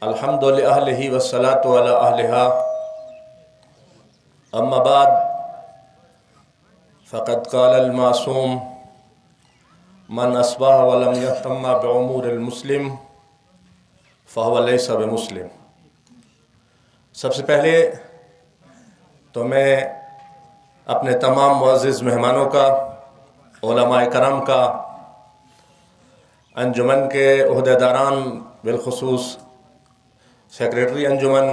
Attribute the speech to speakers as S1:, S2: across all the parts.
S1: الحمد للہ والصلاۃ علی اہلہا اما بعد فقد قال المعصوم من اصبح ولم يهتم بعمور المسلم فهو ليس بمسلم۔ سب سے پہلے تو میں اپنے تمام معزز مہمانوں کا، علماء کرام کا، انجمن کے عہدیداران بالخصوص سیکریٹری انجمن،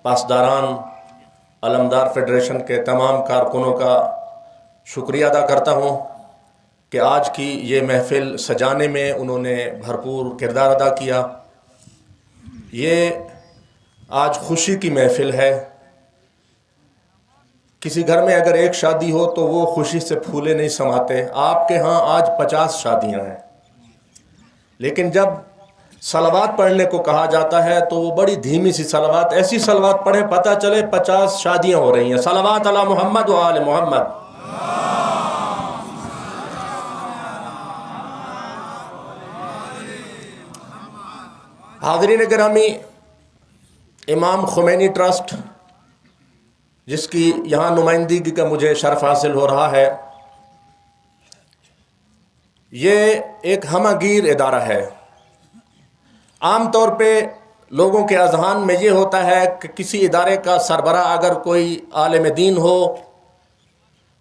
S1: پاسداران، علمدار فیڈریشن کے تمام کارکنوں کا شکریہ ادا کرتا ہوں کہ آج کی یہ محفل سجانے میں انہوں نے بھرپور کردار ادا کیا۔ یہ آج خوشی کی محفل ہے۔ کسی گھر میں اگر ایک شادی ہو تو وہ خوشی سے پھولے نہیں سماتے۔ آپ کے ہاں آج 50 شادیاں ہیں، لیکن جب صلوات پڑھنے کو کہا جاتا ہے تو وہ بڑی دھیمی سی صلوات، ایسی صلوات پڑھیں پتہ چلے 50 شادیاں ہو رہی ہیں۔ صلوات علی محمد و آل محمد۔ حاضرین گرامی، امام خمینی ٹرسٹ جس کی یہاں نمائندگی کا مجھے شرف حاصل ہو رہا ہے، یہ ایک ہمہ گیر ادارہ ہے۔ عام طور پہ لوگوں کے اذہان میں یہ ہوتا ہے کہ کسی ادارے کا سربراہ اگر کوئی عالم دین ہو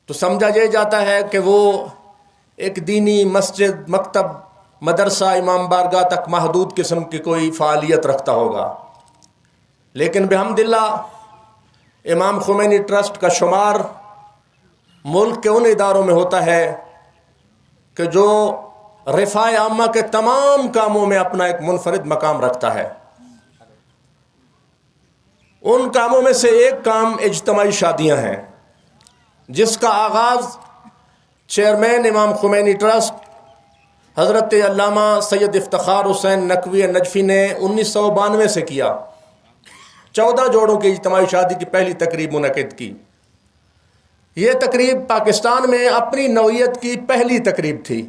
S1: تو سمجھا یہ جاتا ہے کہ وہ ایک دینی مسجد، مکتب، مدرسہ، امام بارگاہ تک محدود قسم کی کوئی فعالیت رکھتا ہوگا۔ لیکن بحمداللہ امام خمینی ٹرسٹ کا شمار ملک کے ان اداروں میں ہوتا ہے کہ جو رفاع عامہ کے تمام کاموں میں اپنا ایک منفرد مقام رکھتا ہے۔ ان کاموں میں سے ایک کام اجتماعی شادیاں ہیں، جس کا آغاز چیئرمین امام خمینی ٹرسٹ حضرت علامہ سید افتخار حسین نقوی نجفی نے 1992 سے کیا۔ 14 جوڑوں کی اجتماعی شادی کی پہلی تقریب منعقد کی۔ یہ تقریب پاکستان میں اپنی نوعیت کی پہلی تقریب تھی،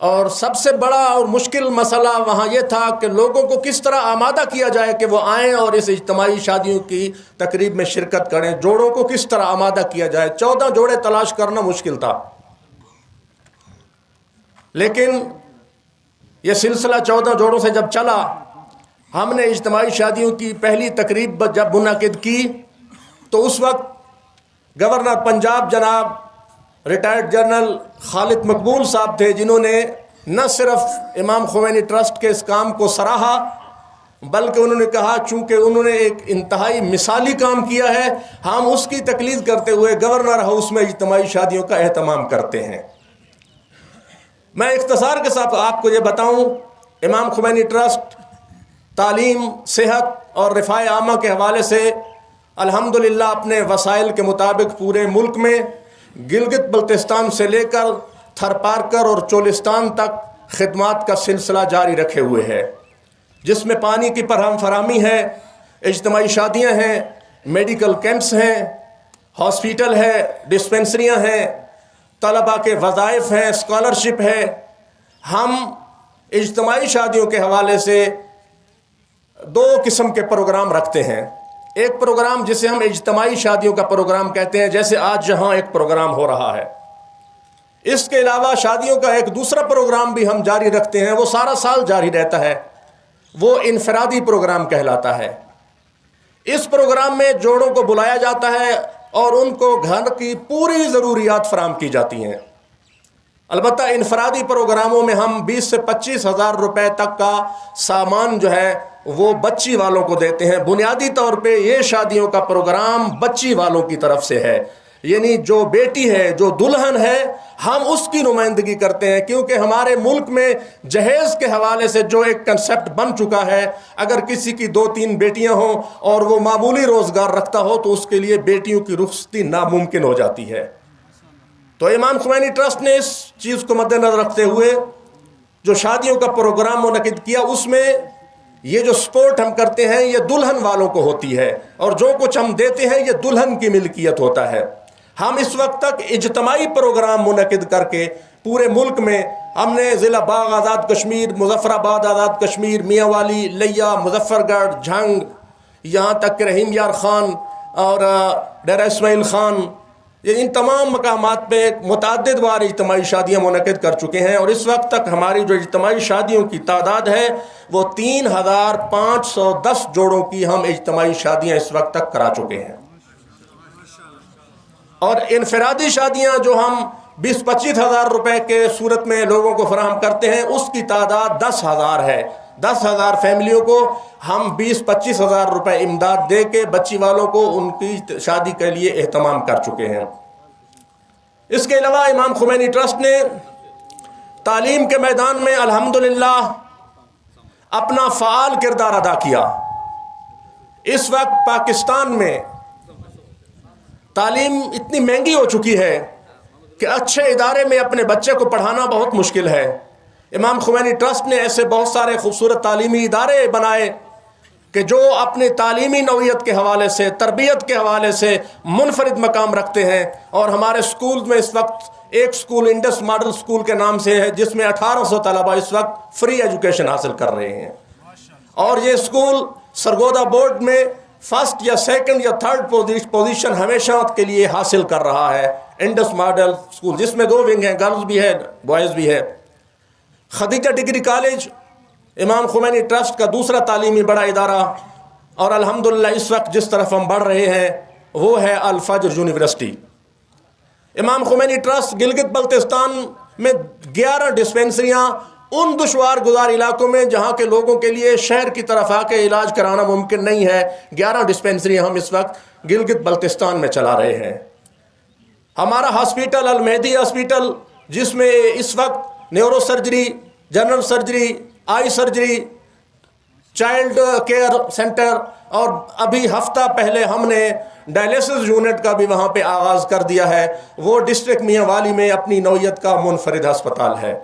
S1: اور سب سے بڑا اور مشکل مسئلہ وہاں یہ تھا کہ لوگوں کو کس طرح آمادہ کیا جائے کہ وہ آئیں اور اس اجتماعی شادیوں کی تقریب میں شرکت کریں۔ جوڑوں کو کس طرح آمادہ کیا جائے۔ 14 جوڑے تلاش کرنا مشکل تھا، لیکن یہ سلسلہ 14 جوڑوں سے جب چلا، ہم نے اجتماعی شادیوں کی پہلی تقریب جب منعقد کی تو اس وقت گورنر پنجاب جناب ریٹائرڈ جنرل خالد مقبول صاحب تھے، جنہوں نے نہ صرف امام خمینی ٹرسٹ کے اس کام کو سراہا، بلکہ انہوں نے کہا چونکہ انہوں نے ایک انتہائی مثالی کام کیا ہے، ہم اس کی تقلید کرتے ہوئے گورنر ہاؤس میں اجتماعی شادیوں کا اہتمام کرتے ہیں۔ میں اختصار کے ساتھ آپ کو یہ بتاؤں، امام خمینی ٹرسٹ تعلیم، صحت اور رفاع عامہ کے حوالے سے الحمدللہ اپنے وسائل کے مطابق پورے ملک میں گلگت بلتستان سے لے کر تھرپارکر اور چولستان تک خدمات کا سلسلہ جاری رکھے ہوئے ہے، جس میں پانی کی فراہمی ہے، اجتماعی شادیاں ہیں، میڈیکل کیمپس ہیں، ہاسپیٹل ہے، ڈسپنسریاں ہیں، طلباء کے وظائف ہیں، اسکالرشپ ہے۔ ہم اجتماعی شادیوں کے حوالے سے 2 قسم کے پروگرام رکھتے ہیں۔ ایک پروگرام جسے ہم اجتماعی شادیوں کا پروگرام کہتے ہیں، جیسے آج یہاں ایک پروگرام ہو رہا ہے۔ اس کے علاوہ شادیوں کا ایک دوسرا پروگرام بھی ہم جاری رکھتے ہیں، وہ سارا سال جاری رہتا ہے، وہ انفرادی پروگرام کہلاتا ہے۔ اس پروگرام میں جوڑوں کو بلایا جاتا ہے اور ان کو گھر کی پوری ضروریات فراہم کی جاتی ہیں۔ البتہ انفرادی پروگراموں میں ہم 20 سے 25 ہزار روپے تک کا سامان جو ہے وہ بچی والوں کو دیتے ہیں۔ بنیادی طور پہ یہ شادیوں کا پروگرام بچی والوں کی طرف سے ہے، یعنی جو بیٹی ہے، جو دلہن ہے، ہم اس کی نمائندگی کرتے ہیں، کیونکہ ہمارے ملک میں جہیز کے حوالے سے جو ایک کنسپٹ بن چکا ہے، اگر کسی کی 2-3 بیٹیاں ہوں اور وہ معمولی روزگار رکھتا ہو تو اس کے لیے بیٹیوں کی رخصتی ناممکن ہو جاتی ہے۔ تو امام خمینی ٹرسٹ نے اس چیز کو مد نظر رکھتے ہوئے جو شادیوں کا پروگرام منعقد کیا، اس میں یہ جو سپورٹ ہم کرتے ہیں یہ دلہن والوں کو ہوتی ہے، اور جو کچھ ہم دیتے ہیں یہ دلہن کی ملکیت ہوتا ہے۔ ہم اس وقت تک اجتماعی پروگرام منعقد کر کے پورے ملک میں ہم نے ضلع باغ آزاد کشمیر، مظفر آباد آزاد کشمیر، میاں والی، لیا، مظفر گڑھ، جھنگ، یہاں تک کہ رحیم یار خان اور ڈیرہ اسماعیل خان، یہ ان تمام مقامات پہ متعدد بار اجتماعی شادیاں منعقد کر چکے ہیں، اور اس وقت تک ہماری جو اجتماعی شادیوں کی تعداد ہے وہ 3510 جوڑوں کی ہم اجتماعی شادیاں اس وقت تک کرا چکے ہیں۔ اور انفرادی شادیاں جو ہم 20-25 ہزار روپے کے صورت میں لوگوں کو فراہم کرتے ہیں، اس کی تعداد 10,000 ہے۔ 10,000 فیملیوں کو ہم 20-25 ہزار روپے امداد دے کے بچی والوں کو ان کی شادی کے لیے اہتمام کر چکے ہیں۔ اس کے علاوہ امام خمینی ٹرسٹ نے تعلیم کے میدان میں الحمدللہ اپنا فعال کردار ادا کیا۔ اس وقت پاکستان میں تعلیم اتنی مہنگی ہو چکی ہے کہ اچھے ادارے میں اپنے بچے کو پڑھانا بہت مشکل ہے۔ امام خمینی ٹرسٹ نے ایسے بہت سارے خوبصورت تعلیمی ادارے بنائے کہ جو اپنی تعلیمی نوعیت کے حوالے سے، تربیت کے حوالے سے منفرد مقام رکھتے ہیں، اور ہمارے سکول میں اس وقت ایک سکول انڈس ماڈل سکول کے نام سے ہے جس میں 1800 طلبہ اس وقت فری ایجوکیشن حاصل کر رہے ہیں، اور یہ سکول سرگودا بورڈ میں فرسٹ یا سیکنڈ یا تھرڈ پوزیشن ہمیشہ کے لیے حاصل کر رہا ہے۔ انڈس ماڈل سکول جس میں 2 ونگ ہیں، گرلز بھی ہے، بوائز بھی ہے۔ خدیجہ ڈگری کالج امام خمینی ٹرسٹ کا دوسرا تعلیمی بڑا ادارہ، اور الحمدللہ اس وقت جس طرف ہم بڑھ رہے ہیں وہ ہے الفجر یونیورسٹی۔ امام خمینی ٹرسٹ گلگت بلتستان میں 11 ڈسپینسریاں ان دشوار گزار علاقوں میں جہاں کے لوگوں کے لیے شہر کی طرف آ کے علاج کرانا ممکن نہیں ہے، 11 ڈسپینسریاں ہم اس وقت گلگت بلتستان میں چلا رہے ہیں۔ ہمارا ہاسپیٹل المہدی ہاسپیٹل، جس میں اس وقت نیورو سرجری، جنرل سرجری، آئی سرجری، چائلڈ کیئر سینٹر، اور ابھی ہفتہ پہلے ہم نے ڈائلیسس یونٹ کا بھی وہاں پہ آغاز کر دیا ہے، وہ ڈسٹرکٹ میاں والی میں اپنی نوعیت کا منفرد ہسپتال ہے۔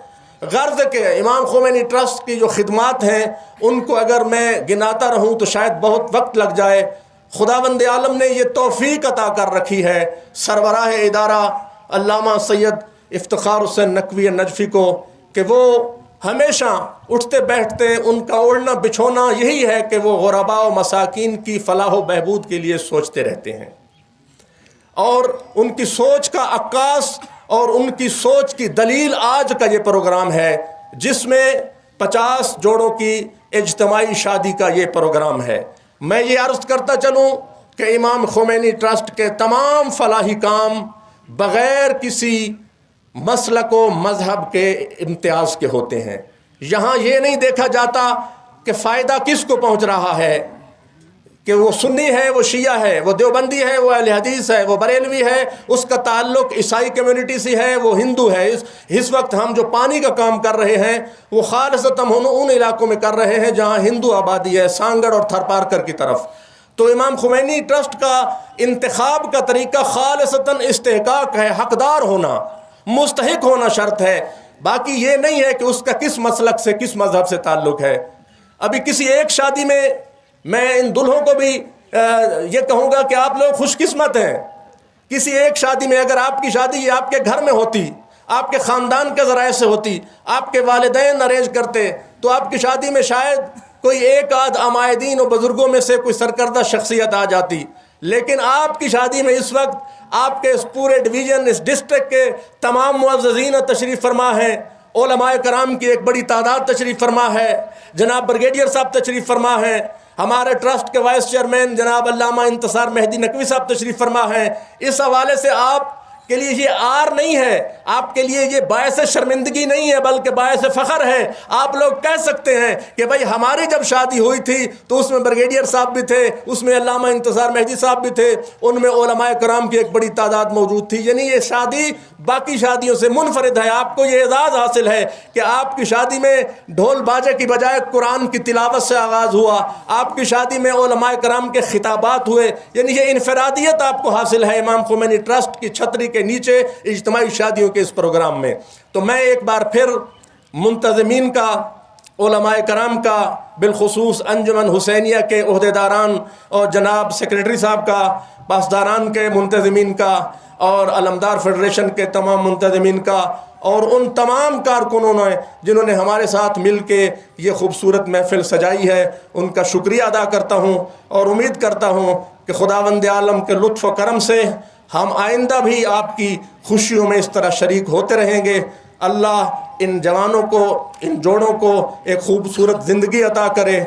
S1: غرض کہ امام خمینی ٹرسٹ کی جو خدمات ہیں ان کو اگر میں گناتا رہوں تو شاید بہت وقت لگ جائے۔ خداوند عالم نے یہ توفیق عطا کر رکھی ہے سربراہ ادارہ علامہ سید افتخار حسین نقوی نجفی کو کہ وہ ہمیشہ اٹھتے بیٹھتے ان کا اوڑھنا بچھونا یہی ہے کہ وہ غرباء و مساکین کی فلاح و بہبود کے لیے سوچتے رہتے ہیں، اور ان کی سوچ کا عکاس اور ان کی سوچ کی دلیل آج کا یہ پروگرام ہے جس میں 50 جوڑوں کی اجتماعی شادی کا یہ پروگرام ہے۔ میں یہ عرض کرتا چلوں کہ امام خمینی ٹرسٹ کے تمام فلاحی کام بغیر کسی مسلک و مذہب کے امتیاز کے ہوتے ہیں۔ یہاں یہ نہیں دیکھا جاتا کہ فائدہ کس کو پہنچ رہا ہے، کہ وہ سنی ہے، وہ شیعہ ہے، وہ دیوبندی ہے، وہ اہل حدیث ہے، وہ بریلوی ہے، اس کا تعلق عیسائی کمیونٹی سے ہے، وہ ہندو ہے۔ اس وقت ہم جو پانی کا کام کر رہے ہیں وہ خالصتاً ہم ان علاقوں میں کر رہے ہیں جہاں ہندو آبادی ہے، سانگڑ اور تھرپارکر کی طرف۔ تو امام خمینی ٹرسٹ کا انتخاب کا طریقہ خالصتاً استحقاق ہے، حقدار ہونا، مستحق ہونا شرط ہے، باقی یہ نہیں ہے کہ اس کا کس مسلک سے، کس مذہب سے تعلق ہے۔ ابھی کسی ایک شادی میں ان دلہوں کو بھی یہ کہوں گا کہ آپ لوگ خوش قسمت ہیں۔ کسی ایک شادی میں اگر آپ کی شادی آپ کے گھر میں ہوتی، آپ کے خاندان کے ذرائع سے ہوتی، آپ کے والدین ارینج کرتے، تو آپ کی شادی میں شاید کوئی ایک آدھ عمائدین و بزرگوں میں سے کوئی سرکردہ شخصیت آ جاتی، لیکن آپ کی شادی میں اس وقت آپ کے اس پورے ڈویژن، اس ڈسٹرکٹ کے تمام معززین تشریف فرما ہیں، علماء کرام کی ایک بڑی تعداد تشریف فرما ہے، جناب بریگیڈیئر صاحب تشریف فرما ہیں، ہمارے ٹرسٹ کے وائس چیئرمین جناب علامہ انتصار مہدی نقوی صاحب تشریف فرما ہیں۔ اس حوالے سے آپ کے لیے یہ آر نہیں ہے، آپ کے لیے یہ باعث شرمندگی نہیں ہے بلکہ باعث فخر ہے۔ آپ لوگ کہہ سکتے ہیں کہ بھائی ہماری جب شادی ہوئی تھی تو اس میں بریگیڈیئر صاحب بھی تھے، اس میں علامہ انتصار مہدی صاحب بھی تھے، ان میں علماء کرام کی ایک بڑی تعداد موجود تھی۔ یعنی یہ شادی باقی شادیوں سے منفرد ہے، آپ کو یہ اعزاز حاصل ہے کہ آپ کی شادی میں ڈھول باجے کی بجائے قرآن کی تلاوت سے آغاز ہوا، آپ کی شادی میں علماء کرام کے خطابات ہوئے، یعنی یہ انفرادیت آپ کو حاصل ہے امام خمینی ٹرسٹ کی چھتری کے نیچے اجتماعی شادیوں کے اس پروگرام میں۔ تو میں ایک بار پھر منتظمین کا، علماء کرام کا، بالخصوص انجمن حسینیہ کے عہدیداران اور جناب سیکریٹری صاحب کا، پاسداران کے منتظمین کا، اور علمدار فیڈریشن کے تمام منتظمین کا، اور ان تمام کارکنوں نے جنہوں نے ہمارے ساتھ مل کے یہ خوبصورت محفل سجائی ہے، ان کا شکریہ ادا کرتا ہوں اور امید کرتا ہوں کہ خداوند عالم کے لطف و کرم سے ہم آئندہ بھی آپ کی خوشیوں میں اس طرح شریک ہوتے رہیں گے۔ اللہ ان جوانوں کو، ان جوڑوں کو ایک خوبصورت زندگی عطا کرے۔